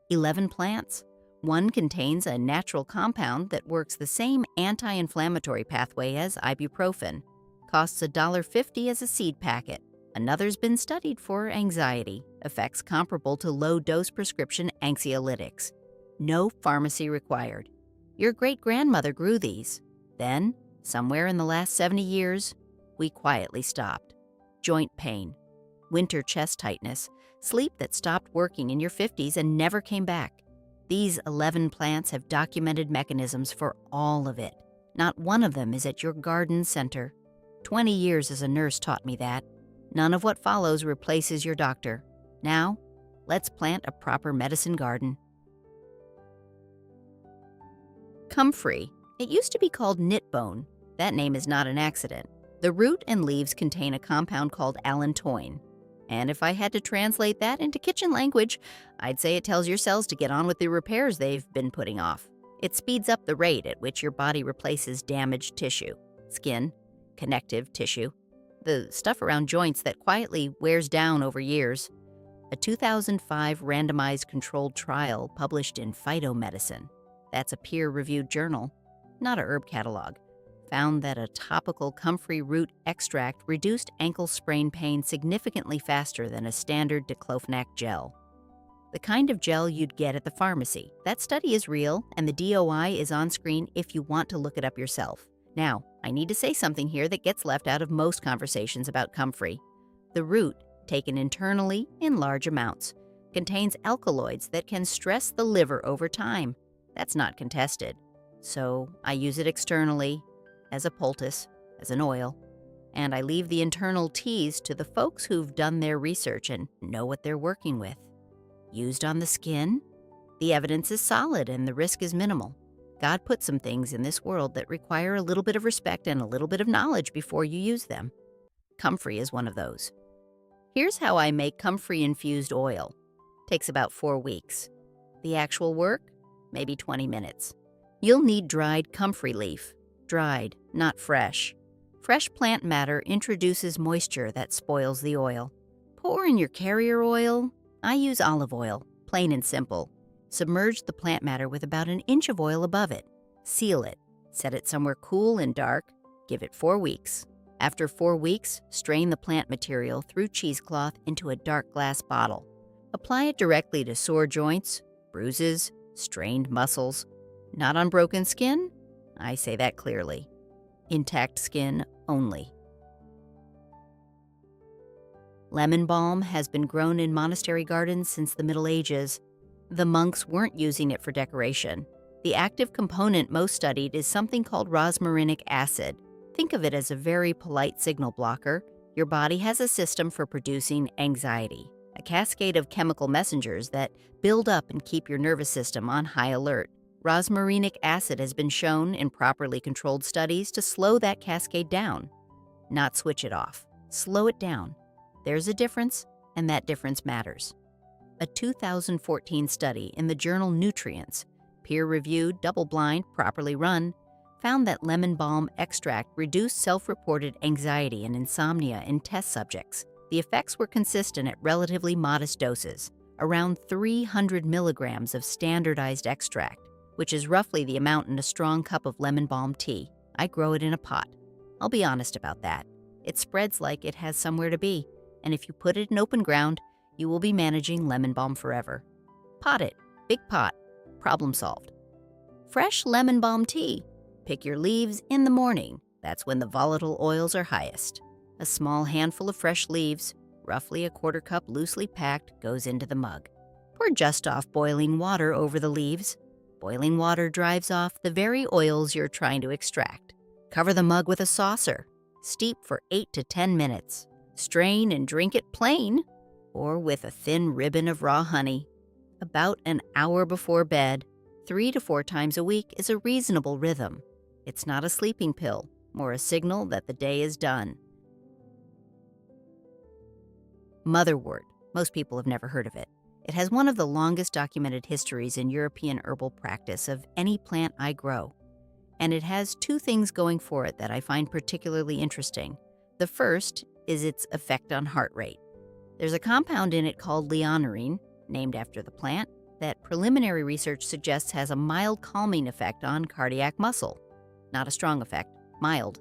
11 plants. One contains a natural compound that works the same anti-inflammatory pathway as ibuprofen. Costs $1.50 as a seed packet. Another's been studied for anxiety, effects comparable to low-dose prescription anxiolytics. No pharmacy required. Your great-grandmother grew these. Then, somewhere in the last 70 years, we quietly stopped. Joint pain, winter chest tightness, sleep that stopped working in your 50s and never came back. These 11 plants have documented mechanisms for all of it. Not one of them is at your garden center. 20 years as a nurse taught me that. None of what follows replaces your doctor. Now, let's plant a proper medicine garden. Comfrey. It used to be called knitbone. That name is not an accident. The root and leaves contain a compound called allantoin. And if I had to translate that into kitchen language, I'd say it tells your cells to get on with the repairs they've been putting off. It speeds up the rate at which your body replaces damaged tissue, skin, connective tissue, the stuff around joints that quietly wears down over years. A 2005 randomized controlled trial published in Phytomedicine, that's a peer-reviewed journal, not a herb catalog, found that a topical comfrey root extract reduced ankle sprain pain significantly faster than a standard diclofenac gel. The kind of gel you'd get at the pharmacy. That study is real, and the DOI is on screen if you want to look it up yourself. Now, I need to say something here that gets left out of most conversations about comfrey. The root, taken internally in large amounts, contains alkaloids that can stress the liver over time. That's not contested. So I use it externally, as a poultice, as an oil, and I leave the internal teas to the folks who've done their research and know what they're working with. Used on the skin, the evidence is solid and the risk is minimal. God put some things in this world that require a little bit of respect and a little bit of knowledge before you use them. Comfrey is one of those. Here's how I make comfrey-infused oil. Takes about 4 weeks. The actual work? Maybe 20 minutes. You'll need dried comfrey leaf. Dried, not fresh. Fresh plant matter introduces moisture that spoils the oil. Pour in your carrier oil. I use olive oil, plain and simple. Submerge the plant matter with about an inch of oil above it. Seal it. Set it somewhere cool and dark. Give it 4 weeks. After 4 weeks, strain the plant material through cheesecloth into a dark glass bottle. Apply it directly to sore joints, bruises, strained muscles. Not on broken skin? I say that clearly. Intact skin only. Lemon balm has been grown in monastery gardens since the Middle Ages. The monks weren't using it for decoration. The active component most studied is something called rosmarinic acid. Think of it as a very polite signal blocker. Your body has a system for producing anxiety, a cascade of chemical messengers that build up and keep your nervous system on high alert. Rosmarinic acid has been shown in properly controlled studies to slow that cascade down. Not switch it off. Slow it down. There's a difference, and that difference matters. A 2014 study in the journal Nutrients, peer-reviewed, double-blind, properly run, found that lemon balm extract reduced self-reported anxiety and insomnia in test subjects. The effects were consistent at relatively modest doses, around 300 milligrams of standardized extract, which is roughly the amount in a strong cup of lemon balm tea. I grow it in a pot. I'll be honest about that. It spreads like it has somewhere to be, and if you put it in open ground, you will be managing lemon balm forever. Pot it. Big pot. Problem solved. Fresh lemon balm tea. Pick your leaves in the morning. That's when the volatile oils are highest. A small handful of fresh leaves, roughly a quarter cup loosely packed, goes into the mug. Pour just off boiling water over the leaves. Boiling water drives off the very oils you're trying to extract. Cover the mug with a saucer. Steep for 8 to 10 minutes. Strain and drink it plain, or with a thin ribbon of raw honey. About an hour before bed, 3 to 4 times a week is a reasonable rhythm. It's not a sleeping pill, more a signal that the day is done. Motherwort. Most people have never heard of it. It has one of the longest documented histories in European herbal practice of any plant I grow. And it has 2 things going for it that I find particularly interesting. The first is its effect on heart rate. There's a compound in it called leonurine, named after the plant, that preliminary research suggests has a mild calming effect on cardiac muscle. Not a strong effect, mild.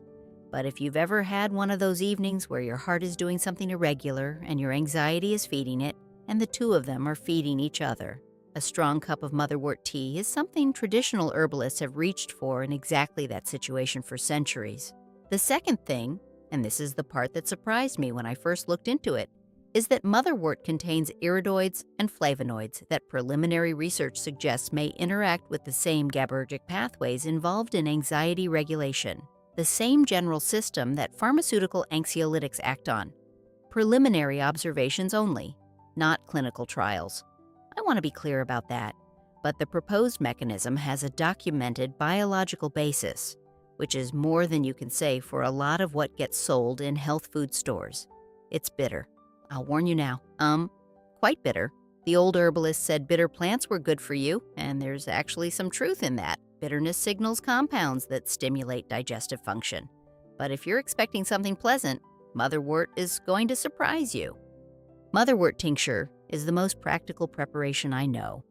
But if you've ever had one of those evenings where your heart is doing something irregular and your anxiety is feeding it, and the two of them are feeding each other, a strong cup of Motherwort tea is something traditional herbalists have reached for in exactly that situation for centuries. The second thing, and this is the part that surprised me when I first looked into it, is that Motherwort contains iridoids and flavonoids that preliminary research suggests may interact with the same GABAergic pathways involved in anxiety regulation, the same general system that pharmaceutical anxiolytics act on. Preliminary observations only, not clinical trials. I want to be clear about that, but the proposed mechanism has a documented biological basis, which is more than you can say for a lot of what gets sold in health food stores. It's bitter. I'll warn you now. Quite bitter. The old herbalists said bitter plants were good for you, and there's actually some truth in that. Bitterness signals compounds that stimulate digestive function. But if you're expecting something pleasant, Motherwort is going to surprise you. Motherwort tincture is the most practical preparation I know.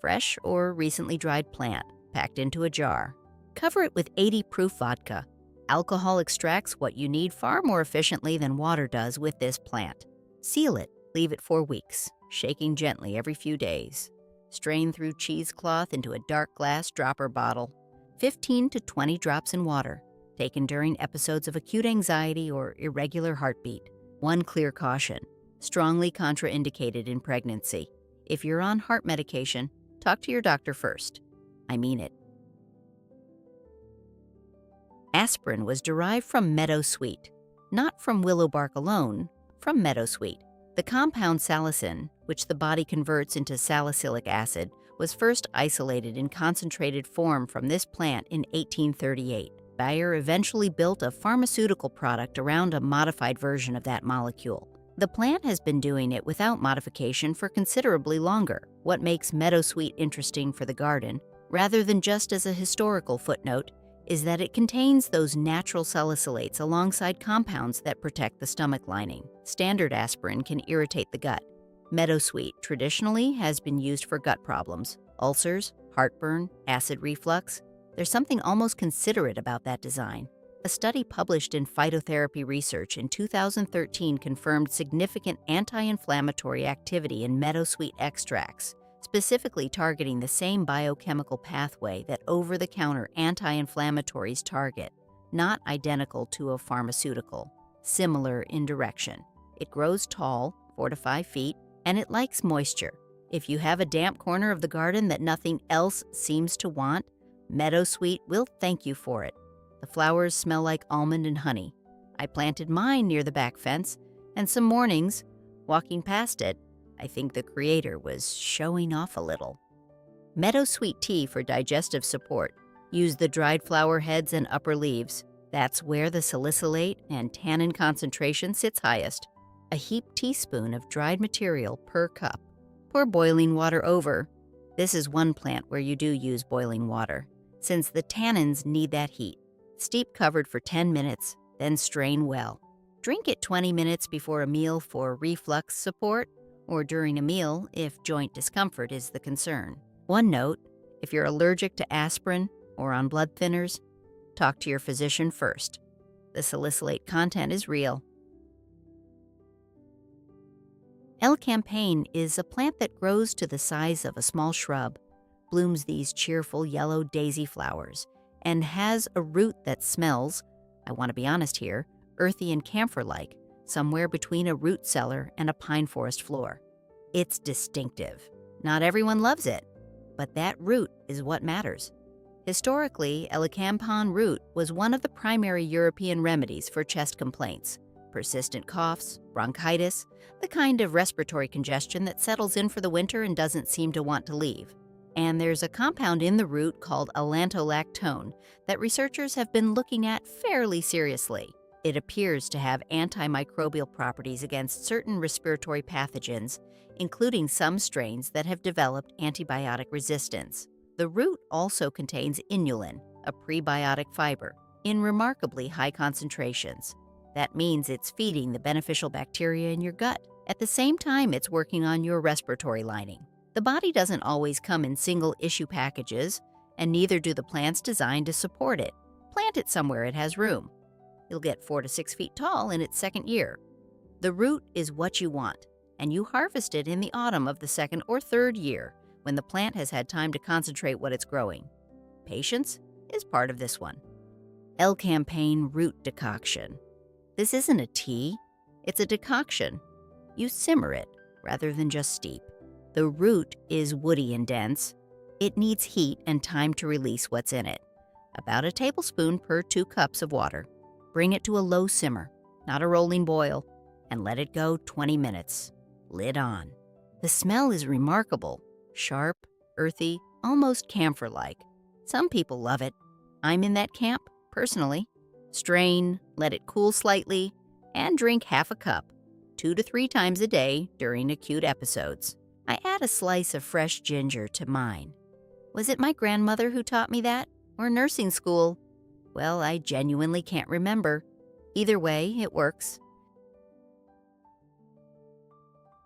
Fresh or recently dried plant, packed into a jar. Cover it with 80 proof vodka. Alcohol extracts what you need far more efficiently than water does with this plant. Seal it, leave it 4 weeks, shaking gently every few days. Strain through cheesecloth into a dark glass dropper bottle. 15 to 20 drops in water, taken during episodes of acute anxiety or irregular heartbeat. One clear caution: strongly contraindicated in pregnancy. If you're on heart medication, talk to your doctor first. I mean it. Aspirin was derived from meadowsweet, not from willow bark alone, from meadowsweet. The compound salicin, which the body converts into salicylic acid, was first isolated in concentrated form from this plant in 1838. Bayer eventually built a pharmaceutical product around a modified version of that molecule. The plant has been doing it without modification for considerably longer. What makes meadowsweet interesting for the garden, rather than just as a historical footnote, is that it contains those natural salicylates alongside compounds that protect the stomach lining. Standard aspirin can irritate the gut. Meadowsweet traditionally has been used for gut problems, ulcers, heartburn, acid reflux. There's something almost considerate about that design. A study published in Phytotherapy Research in 2013 confirmed significant anti-inflammatory activity in meadowsweet extracts, specifically targeting the same biochemical pathway that over-the-counter anti-inflammatories target, not identical to a pharmaceutical, similar in direction. It grows tall, 4 to 5 feet, and it likes moisture. If you have a damp corner of the garden that nothing else seems to want, meadowsweet will thank you for it. The flowers smell like almond and honey. I planted mine near the back fence, and some mornings, walking past it, I think the creator was showing off a little. Meadowsweet tea for digestive support. Use the dried flower heads and upper leaves. That's where the salicylate and tannin concentration sits highest. A heaped teaspoon of dried material per cup. Pour boiling water over. This is one plant where you do use boiling water, since the tannins need that heat. Steep covered for 10 minutes, then strain well. Drink it 20 minutes before a meal for reflux support, or during a meal if joint discomfort is the concern. One note: if you're allergic to aspirin or on blood thinners, talk to your physician first. The salicylate content is real. Elecampane is a plant that grows to the size of a small shrub, blooms these cheerful yellow daisy flowers, and has a root that smells, I want to be honest here, earthy and camphor-like, somewhere between a root cellar and a pine forest floor. It's distinctive. Not everyone loves it, but that root is what matters. Historically, elecampane root was one of the primary European remedies for chest complaints, persistent coughs, bronchitis, the kind of respiratory congestion that settles in for the winter and doesn't seem to want to leave. And there's a compound in the root called allantolactone that researchers have been looking at fairly seriously. It appears to have antimicrobial properties against certain respiratory pathogens, including some strains that have developed antibiotic resistance. The root also contains inulin, a prebiotic fiber, in remarkably high concentrations. That means it's feeding the beneficial bacteria in your gut. At the same time, it's working on your respiratory lining. The body doesn't always come in single-issue packages, and neither do the plants designed to support it. Plant it somewhere it has room. You'll get 4 to 6 feet tall in its second year. The root is what you want, and you harvest it in the autumn of the second or third year, when the plant has had time to concentrate what it's growing. Patience is part of this one. Elecampane root decoction. This isn't a tea, it's a decoction. You simmer it rather than just steep. The root is woody and dense. It needs heat and time to release what's in it. About a tablespoon per 2 cups of water. Bring it to a low simmer, not a rolling boil, and let it go 20 minutes. Lid on. The smell is remarkable. Sharp, earthy, almost camphor-like. Some people love it. I'm in that camp, personally. Strain, let it cool slightly, and drink half a cup, 2 to 3 times a day during acute episodes. I add a slice of fresh ginger to mine. Was it my grandmother who taught me that? Or nursing school? Well, I genuinely can't remember. Either way, it works.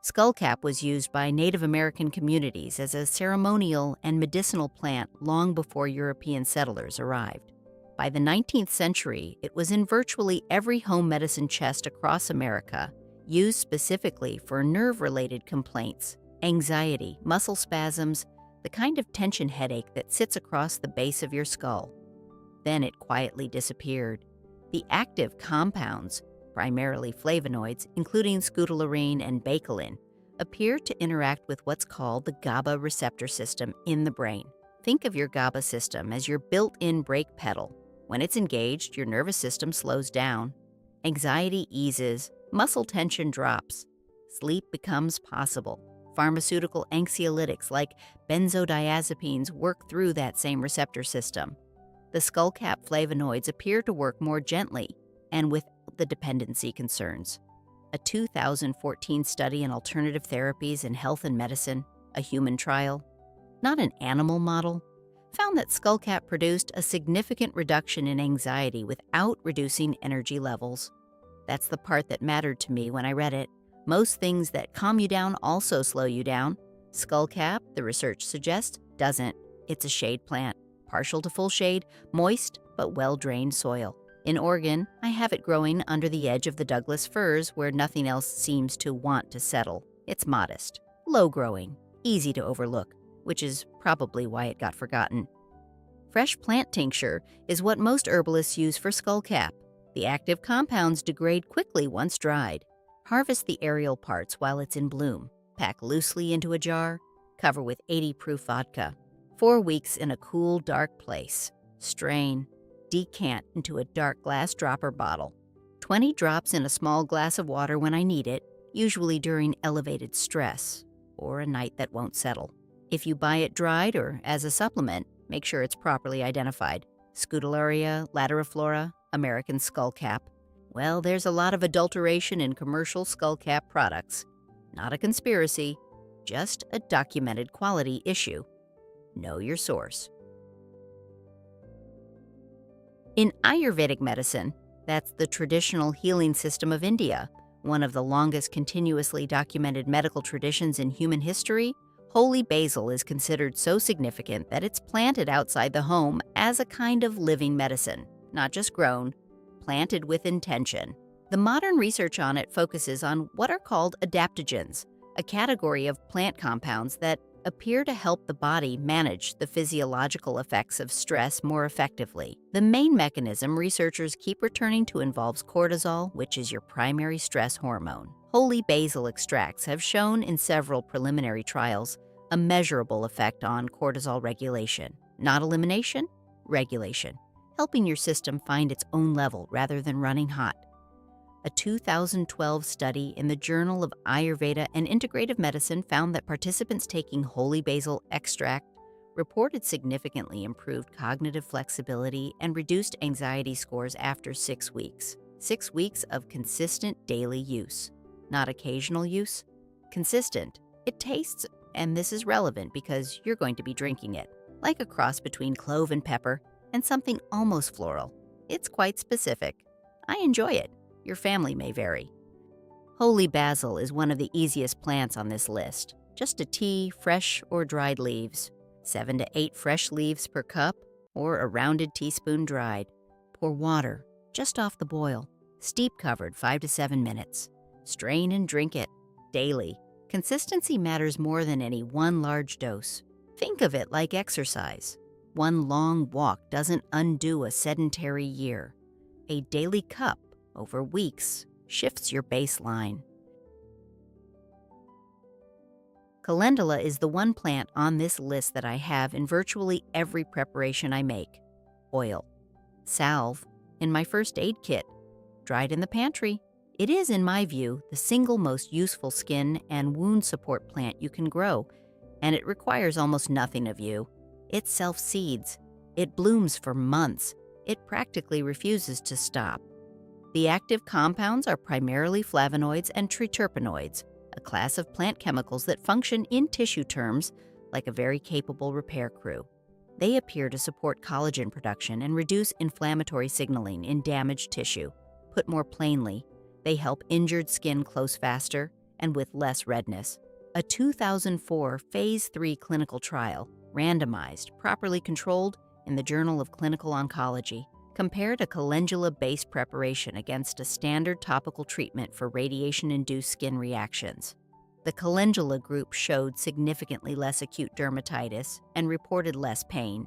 Skullcap was used by Native American communities as a ceremonial and medicinal plant long before European settlers arrived. By the 19th century, it was in virtually every home medicine chest across America, used specifically for nerve-related complaints, anxiety, muscle spasms, the kind of tension headache that sits across the base of your skull. Then it quietly disappeared. The active compounds, primarily flavonoids, including scuteolurine and bakelin, appear to interact with what's called the GABA receptor system in the brain. Think of your GABA system as your built-in brake pedal. When it's engaged, your nervous system slows down. Anxiety eases, muscle tension drops. Sleep becomes possible. Pharmaceutical anxiolytics like benzodiazepines work through that same receptor system. The skullcap flavonoids appear to work more gently and without the dependency concerns. A 2014 study in alternative therapies in health and medicine, a human trial, not an animal model, found that skullcap produced a significant reduction in anxiety without reducing energy levels. That's the part that mattered to me when I read it. Most things that calm you down also slow you down. Skullcap, the research suggests, doesn't. It's a shade plant, partial to full shade, moist but well-drained soil. In Oregon, I have it growing under the edge of the Douglas firs where nothing else seems to want to settle. It's modest, low-growing, easy to overlook, which is probably why it got forgotten. Fresh plant tincture is what most herbalists use for skullcap. The active compounds degrade quickly once dried. Harvest the aerial parts while it's in bloom. Pack loosely into a jar. Cover with 80-proof vodka. 4 weeks in a cool, dark place. Strain. Decant into a dark glass dropper bottle. 20 drops in a small glass of water when I need it, usually during elevated stress or a night that won't settle. If you buy it dried or as a supplement, make sure it's properly identified. Scutellaria, lateriflora, American skullcap. Well, there's a lot of adulteration in commercial skullcap products. Not a conspiracy, just a documented quality issue. Know your source. In Ayurvedic medicine, that's the traditional healing system of India, one of the longest continuously documented medical traditions in human history, holy basil is considered so significant that it's planted outside the home as a kind of living medicine, not just grown, planted with intention. The modern research on it focuses on what are called adaptogens, a category of plant compounds that appear to help the body manage the physiological effects of stress more effectively. The main mechanism researchers keep returning to involves cortisol, which is your primary stress hormone. Holy basil extracts have shown in several preliminary trials a measurable effect on cortisol regulation. Not elimination, regulation, helping your system find its own level rather than running hot. A 2012 study in the Journal of Ayurveda and Integrative Medicine found that participants taking holy basil extract reported significantly improved cognitive flexibility and reduced anxiety scores after 6 weeks. 6 weeks of consistent daily use. Not occasional use, consistent. It tastes, and this is relevant because you're going to be drinking it, like a cross between clove and pepper and something almost floral. It's quite specific. I enjoy it. Your family may vary. Holy basil is one of the easiest plants on this list. just a tea, fresh or dried leaves. 7 to 8 fresh leaves per cup, or a rounded teaspoon dried. Pour water, just off the boil. Steep covered 5 to 7 minutes. Strain and drink it, daily. Consistency matters more than any one large dose. Think of it like exercise. One long walk doesn't undo a sedentary year. A daily cup, over weeks, shifts your baseline. Calendula is the one plant on this list that I have in virtually every preparation I make. Oil. Salve, in my first aid kit. Dried in the pantry. It is, in my view, the single most useful skin and wound support plant you can grow, and it requires almost nothing of you. It self-seeds. It blooms for months. It practically refuses to stop. The active compounds are primarily flavonoids and triterpenoids, a class of plant chemicals that function in tissue terms like a very capable repair crew. They appear to support collagen production and reduce inflammatory signaling in damaged tissue. Put more plainly, they help injured skin close faster and with less redness. A 2004 Phase 3 clinical trial, randomized, properly controlled, in the Journal of Clinical Oncology, compared a calendula-based preparation against a standard topical treatment for radiation-induced skin reactions. The calendula group showed significantly less acute dermatitis and reported less pain.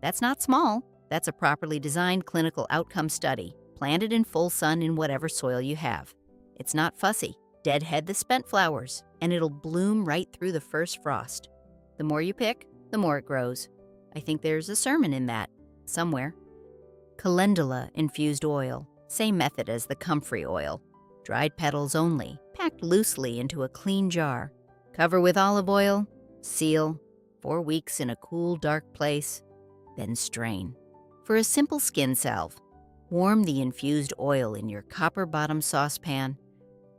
That's not small. That's a properly designed clinical outcome study, planted in full sun in whatever soil you have. It's not fussy. Deadhead the spent flowers, and it'll bloom right through the first frost. The more you pick, the more it grows. I think there's a sermon in that, somewhere. Calendula infused oil, same method as the Comfrey oil. Dried petals only, packed loosely into a clean jar. Cover with olive oil, seal, 4 weeks in a cool, dark place, then strain. For a simple skin salve, warm the infused oil in your copper-bottom saucepan,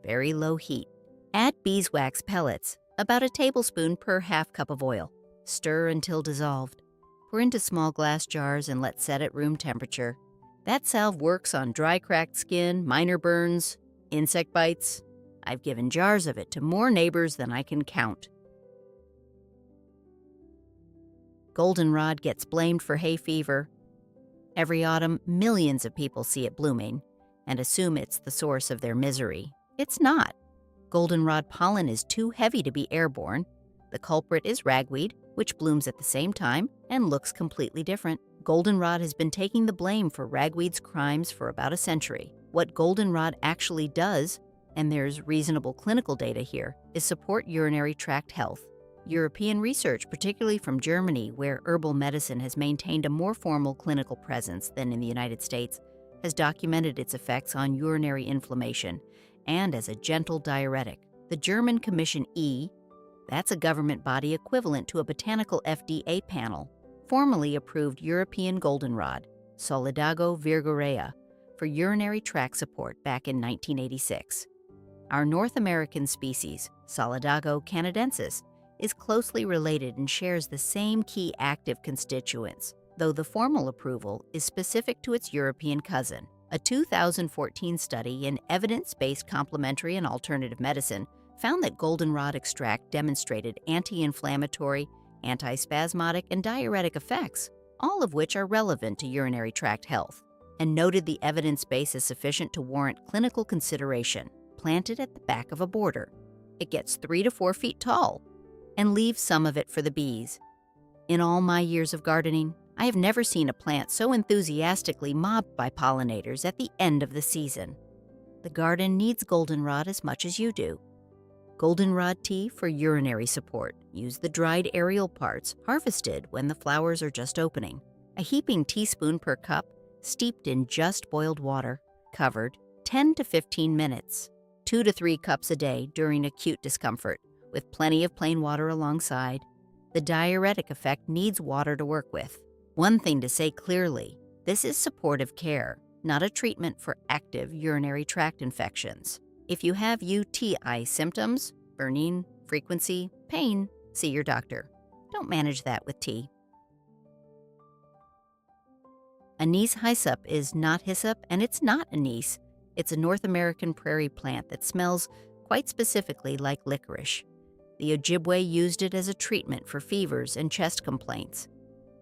very low heat. Add beeswax pellets, about a tablespoon per half cup of oil. Stir until dissolved. Pour into small glass jars and let set at room temperature. That salve works on dry, cracked skin, minor burns, insect bites. I've given jars of it to more neighbors than I can count. Goldenrod gets blamed for hay fever. Every autumn, millions of people see it blooming and assume it's the source of their misery. It's not. Goldenrod pollen is too heavy to be airborne. The culprit is ragweed, which blooms at the same time and looks completely different. Goldenrod has been taking the blame for ragweed's crimes for about a century. What goldenrod actually does, and there's reasonable clinical data here, is support urinary tract health. European research, particularly from Germany, where herbal medicine has maintained a more formal clinical presence than in the United States, has documented its effects on urinary inflammation and as a gentle diuretic. The German Commission E, that's a government body equivalent to a botanical FDA panel, formally approved European goldenrod, Solidago virgaurea, for urinary tract support back in 1986. Our North American species, Solidago canadensis, is closely related and shares the same key active constituents, though the formal approval is specific to its European cousin. A 2014 study in evidence-based complementary and alternative medicine found that goldenrod extract demonstrated anti-inflammatory, antispasmodic, and diuretic effects, all of which are relevant to urinary tract health, and noted the evidence base is sufficient to warrant clinical consideration. Planted at the back of a border. It gets 3 to 4 feet tall, and leave some of it for the bees. In all my years of gardening, I have never seen a plant so enthusiastically mobbed by pollinators at the end of the season. The garden needs goldenrod as much as you do. Goldenrod tea for urinary support. Use the dried aerial parts, harvested when the flowers are just opening. A heaping teaspoon per cup, steeped in just boiled water, covered, 10 to 15 minutes. 2 to 3 cups a day during acute discomfort, with plenty of plain water alongside. The diuretic effect needs water to work with. One thing to say clearly, this is supportive care, not a treatment for active urinary tract infections. If you have UTI symptoms, burning, frequency, pain, see your doctor. Don't manage that with tea. Anise hyssop is not hyssop, and it's not anise. It's a North American prairie plant that smells quite specifically like licorice. The Ojibwe used it as a treatment for fevers and chest complaints.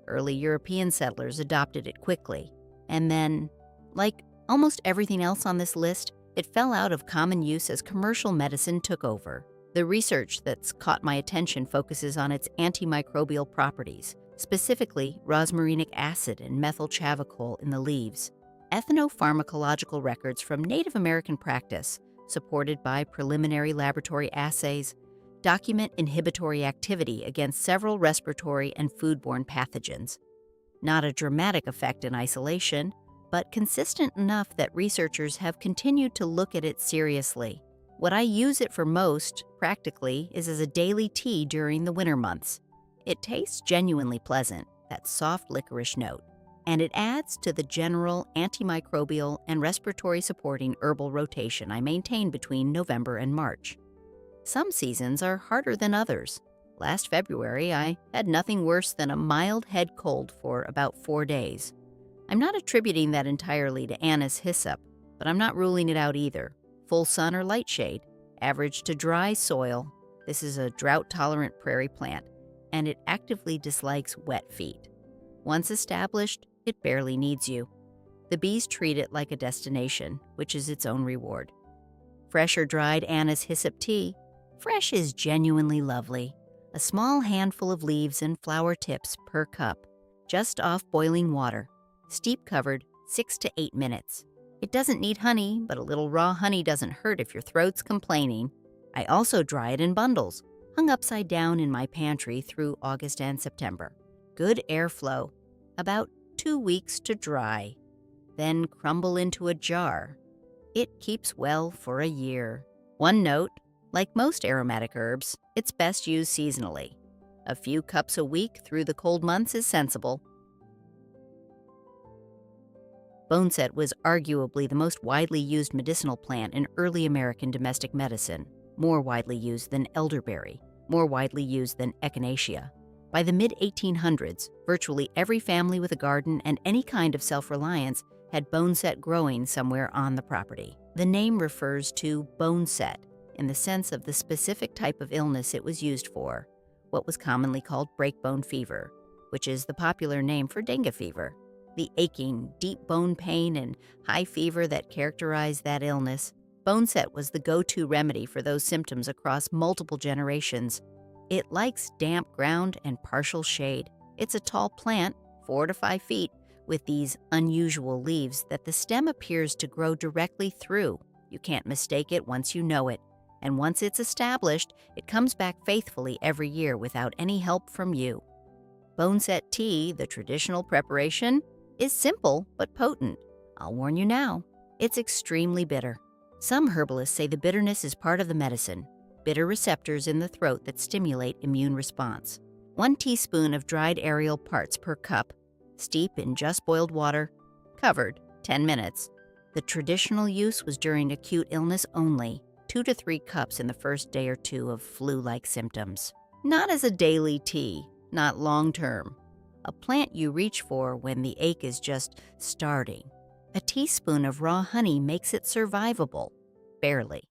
Early European settlers adopted it quickly, and then, like almost everything else on this list, it fell out of common use as commercial medicine took over. The research that's caught my attention focuses on its antimicrobial properties, specifically rosmarinic acid and methylchavicol in the leaves. Ethnopharmacological records from Native American practice, supported by preliminary laboratory assays, document inhibitory activity against several respiratory and foodborne pathogens. Not a dramatic effect in isolation, but consistent enough that researchers have continued to look at it seriously. What I use it for most, practically, is as a daily tea during the winter months. It tastes genuinely pleasant, that soft licorice note, and it adds to the general antimicrobial and respiratory supporting herbal rotation I maintain between November and March. Some seasons are harder than others. Last February, I had nothing worse than a mild head cold for about 4 days. I'm not attributing that entirely to anise hyssop, but I'm not ruling it out either. Full sun or light shade, average to dry soil. This is a drought-tolerant prairie plant, and it actively dislikes wet feet. Once established, it barely needs you. The bees treat it like a destination, which is its own reward. Fresh or dried anise hyssop tea. Fresh is genuinely lovely. A small handful of leaves and flower tips per cup, just off boiling water. Steep covered 6 to 8 minutes. It doesn't need honey, but a little raw honey doesn't hurt if your throat's complaining. I also dry it in bundles, hung upside down in my pantry through August and September. Good airflow, about 2 weeks to dry. Then crumble into a jar. It keeps well for a year. One note, like most aromatic herbs, it's best used seasonally. A few cups a week through the cold months is sensible. Boneset was arguably the most widely used medicinal plant in early American domestic medicine, more widely used than elderberry, more widely used than echinacea. By the mid-1800s, virtually every family with a garden and any kind of self-reliance had boneset growing somewhere on the property. The name refers to boneset in the sense of the specific type of illness it was used for, what was commonly called breakbone fever, which is the popular name for dengue fever. The aching, deep bone pain and high fever that characterized that illness, boneset was the go-to remedy for those symptoms across multiple generations. It likes damp ground and partial shade. It's a tall plant, 4 to 5 feet, with these unusual leaves that the stem appears to grow directly through. You can't mistake it once you know it. And once it's established, it comes back faithfully every year without any help from you. Boneset tea, the traditional preparation, is simple but potent. I'll warn you now, it's extremely bitter. Some herbalists say the bitterness is part of the medicine, bitter receptors in the throat that stimulate immune response. 1 teaspoon of dried aerial parts per cup, steep in just boiled water, covered 10 minutes. The traditional use was during acute illness only, 2 to 3 cups in the first day or two of flu-like symptoms. Not as a daily tea, not long-term. A plant you reach for when the ache is just starting. A teaspoon of raw honey makes it survivable, barely.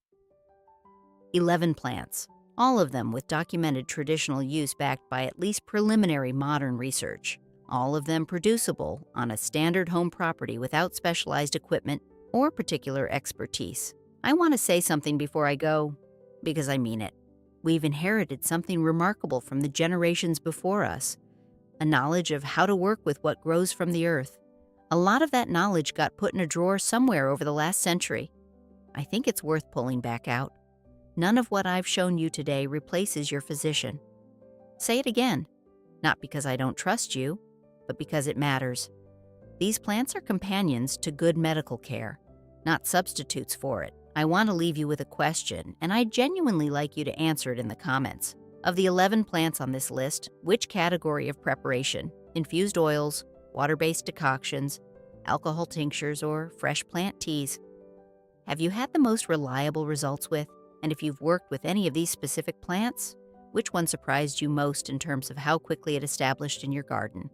11 plants, all of them with documented traditional use backed by at least preliminary modern research. All of them producible on a standard home property without specialized equipment or particular expertise. I want to say something before I go, because I mean it. We've inherited something remarkable from the generations before us. A knowledge of how to work with what grows from the earth. A lot of that knowledge got put in a drawer somewhere over the last century. I think it's worth pulling back out. None of what I've shown you today replaces your physician. Say it again, not because I don't trust you, but because it matters. These plants are companions to good medical care, not substitutes for it. I want to leave you with a question, and I'd genuinely like you to answer it in the comments. Of the 11 plants on this list, which category of preparation, infused oils, water-based decoctions, alcohol tinctures, or fresh plant teas, have you had the most reliable results with? And if you've worked with any of these specific plants, which one surprised you most in terms of how quickly it established in your garden?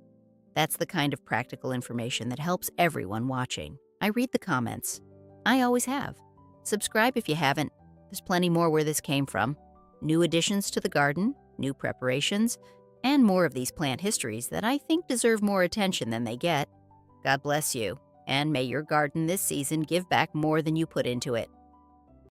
That's the kind of practical information that helps everyone watching. I read the comments. I always have. Subscribe if you haven't. There's plenty more where this came from. new additions to the garden, new preparations, and more of these plant histories that I think deserve more attention than they get. God bless you, and may your garden this season give back more than you put into it.